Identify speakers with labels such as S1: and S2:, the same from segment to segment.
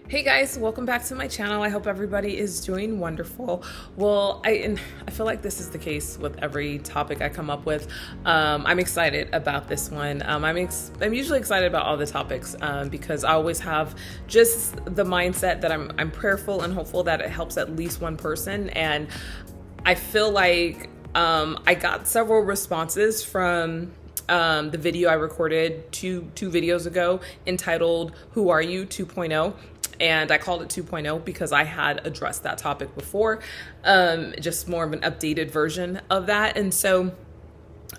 S1: Hey guys, welcome back to my channel. I hope everybody is doing wonderful. Well, I feel like this is the case with every topic I come up with. I'm excited about this one. I'm usually excited about all the topics because I always have just the mindset that I'm prayerful and hopeful that it helps at least one person. And I feel like I got several responses from the video I recorded two videos ago entitled "Who Are You 2.0." And I called it 2.0 because I had addressed that topic before, just more of an updated version of that. And so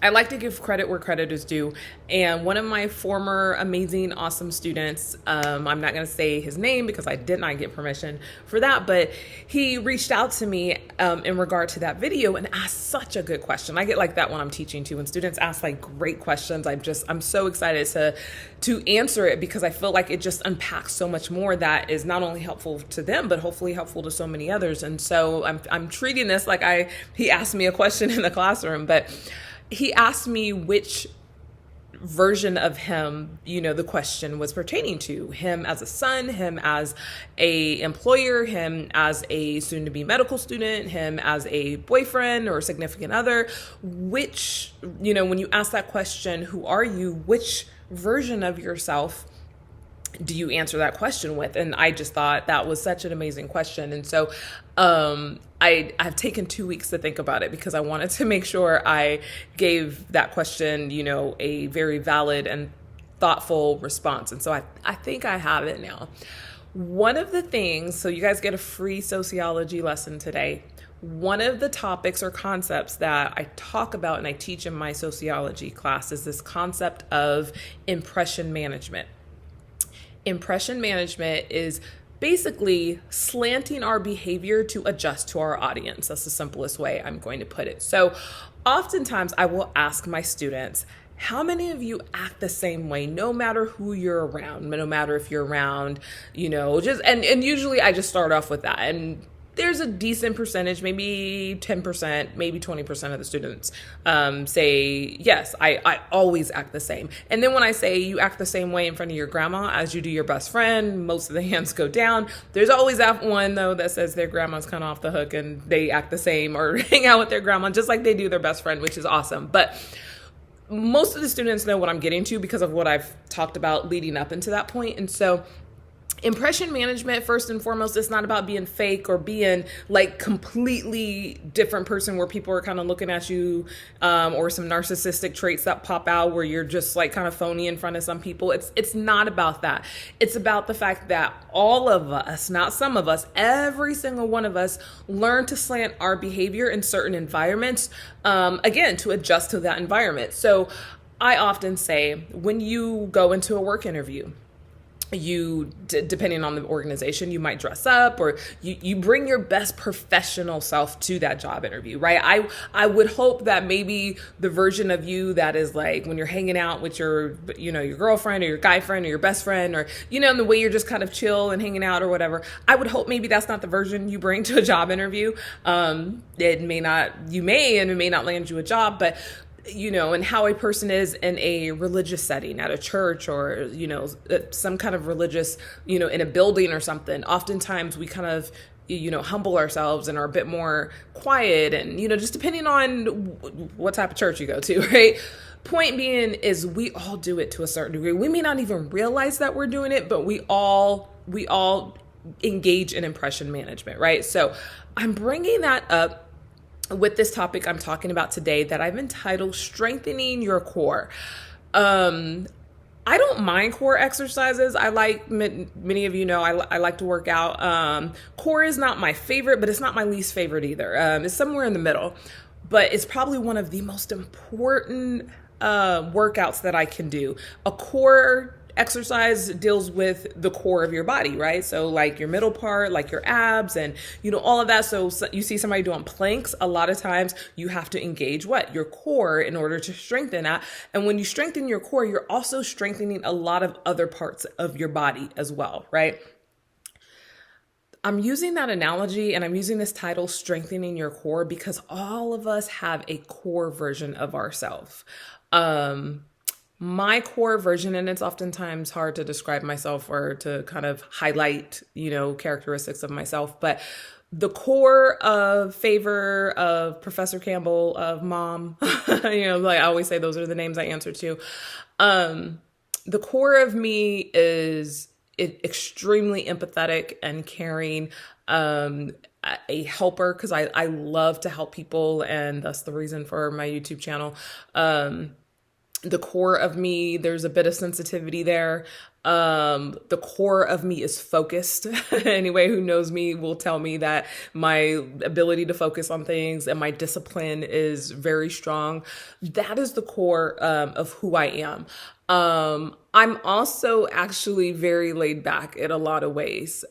S1: I like to give credit where credit is due. And one of my former amazing, awesome students, I'm not going to say his name because I did not get permission for that, but he reached out to me in regard to that video and asked such a good question. I get like that when I'm teaching too. When students ask like great questions, I'm so excited to answer it because I feel like it just unpacks so much more that is not only helpful to them, but hopefully helpful to so many others. And so I'm treating this like he asked me a question in the classroom, but he asked me which version of him, the question was pertaining to: him as a son, him as a employer, him as a soon to be medical student, him as a boyfriend or significant other. Which, when you ask that question, who are you, which version of yourself do you answer that question with? And I just thought that was such an amazing question. And so I've taken 2 weeks to think about it because I wanted to make sure I gave that question, a very valid and thoughtful response. And so I think I have it now. One of the things, so you guys get a free sociology lesson today. One of the topics or concepts that I talk about and I teach in my sociology class is this concept of impression management. Impression management is basically slanting our behavior to adjust to our audience. That's the simplest way I'm going to put it. So oftentimes I will ask my students, how many of you act the same way, no matter who you're around, no matter if you're around, and usually I just start off with that. And there's a decent percentage, maybe 10%, maybe 20% of the students say, yes, I always act the same. And then when I say you act the same way in front of your grandma as you do your best friend, most of the hands go down. There's always that one, though, that says their grandma's kind of off the hook and they act the same or hang out with their grandma just like they do their best friend, which is awesome. But most of the students know what I'm getting to because of what I've talked about leading up into that point. And so impression management, first and foremost, it's not about being fake or being like completely different person where people are kind of looking at you or some narcissistic traits that pop out where you're just like kind of phony in front of some people. It's not about that. It's about the fact that all of us, not some of us, every single one of us learn to slant our behavior in certain environments, again, to adjust to that environment. So I often say when you go into a work interview, depending on the organization, you might dress up or you bring your best professional self to that job interview, right? I would hope that maybe the version of you that is like when you're hanging out with your girlfriend or your guy friend or your best friend or, in the way you're just kind of chill and hanging out or whatever. I would hope maybe that's not the version you bring to a job interview. It may not, you may, and it may not land you a job, but and how a person is in a religious setting at a church or, some kind of religious, in a building or something. Oftentimes we kind of, humble ourselves and are a bit more quiet and, just depending on what type of church you go to, right? Point being is we all do it to a certain degree. We may not even realize that we're doing it, but we all engage in impression management, right? So I'm bringing that up with this topic I'm talking about today that I've entitled Strengthening Your Core. I don't mind core exercises. I like, many of you know, I like to work out. Core is not my favorite, but it's not my least favorite either. It's somewhere in the middle, but it's probably one of the most important workouts that I can do. A core exercise deals with the core of your body, right? So like your middle part, like your abs and, all of that. So you see somebody doing planks, a lot of times you have to engage your core in order to strengthen that. And when you strengthen your core, you're also strengthening a lot of other parts of your body as well, right? I'm using that analogy and I'm using this title, Strengthening Your Core, because all of us have a core version of ourselves. my core version, and it's oftentimes hard to describe myself or to kind of highlight, characteristics of myself, but the core of Favor, of Professor Campbell, of Mom, like I always say, those are the names I answer to. The core of me is extremely empathetic and caring, a helper, because I love to help people, and that's the reason for my YouTube channel. The core of me, there's a bit of sensitivity there. The core of me is focused. Anyway, who knows me will tell me that my ability to focus on things and my discipline is very strong. That is the core of who I am. I'm also actually very laid back in a lot of ways.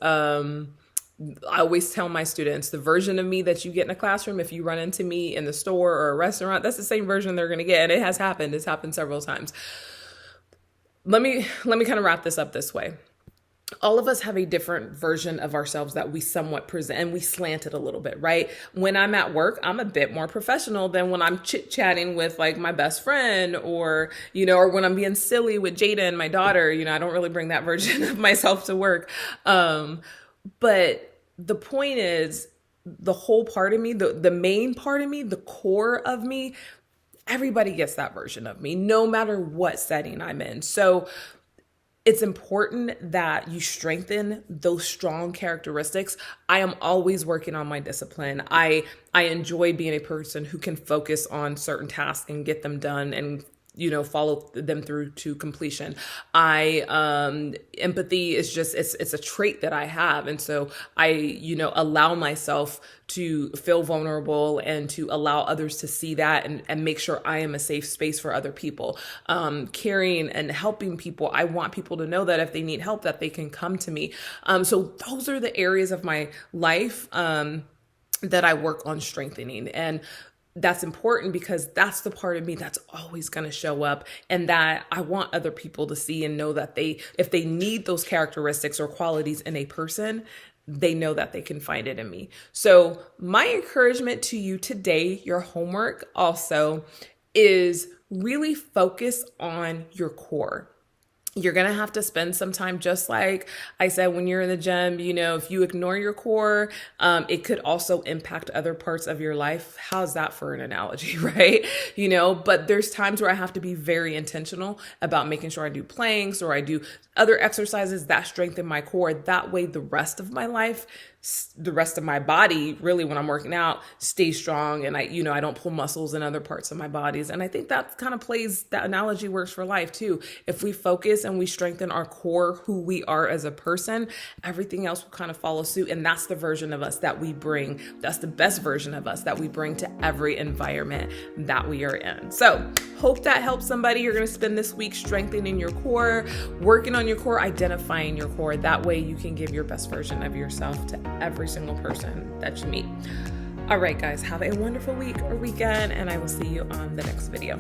S1: I always tell my students, the version of me that you get in a classroom, if you run into me in the store or a restaurant, that's the same version they're going to get. And it has happened. It's happened several times. Let me kind of wrap this up this way. All of us have a different version of ourselves that we somewhat present, and we slant it a little bit, right? When I'm at work, I'm a bit more professional than when I'm chit-chatting with like my best friend, or when I'm being silly with Jada and my daughter. I don't really bring that version of myself to work. But the point is, the whole part of me, the main part of me, the core of me, everybody gets that version of me, no matter what setting I'm in. So it's important that you strengthen those strong characteristics. I am always working on my discipline. I enjoy being a person who can focus on certain tasks and get them done and follow them through to completion. Empathy is just, it's a trait that I have. And so I, allow myself to feel vulnerable and to allow others to see that and make sure I am a safe space for other people. Caring and helping people. I want people to know that if they need help, that they can come to me. So those are the areas of my life, that I work on strengthening. And that's important because that's the part of me that's always going to show up, and that I want other people to see and know that if they need those characteristics or qualities in a person, they know that they can find it in me. So my encouragement to you today, your homework also, is really focus on your core. You're going to have to spend some time, just like I said, when you're in the gym, if you ignore your core, it could also impact other parts of your life. How's that for an analogy, right? But there's times where I have to be very intentional about making sure I do planks or I do other exercises that strengthen my core. That way, the rest of my life, the rest of my body, really, when I'm working out, stays strong, and I don't pull muscles in other parts of my bodies. And I think that kind of that analogy works for life too. If we focus and we strengthen our core, who we are as a person, everything else will kind of follow suit. And that's the version of us that we bring. That's the best version of us that we bring to every environment that we are in. So hope that helps somebody. You're going to spend this week strengthening your core, working on your core, identifying your core. That way you can give your best version of yourself to every single person that you meet. All right, guys, have a wonderful week or weekend, and I will see you on the next video.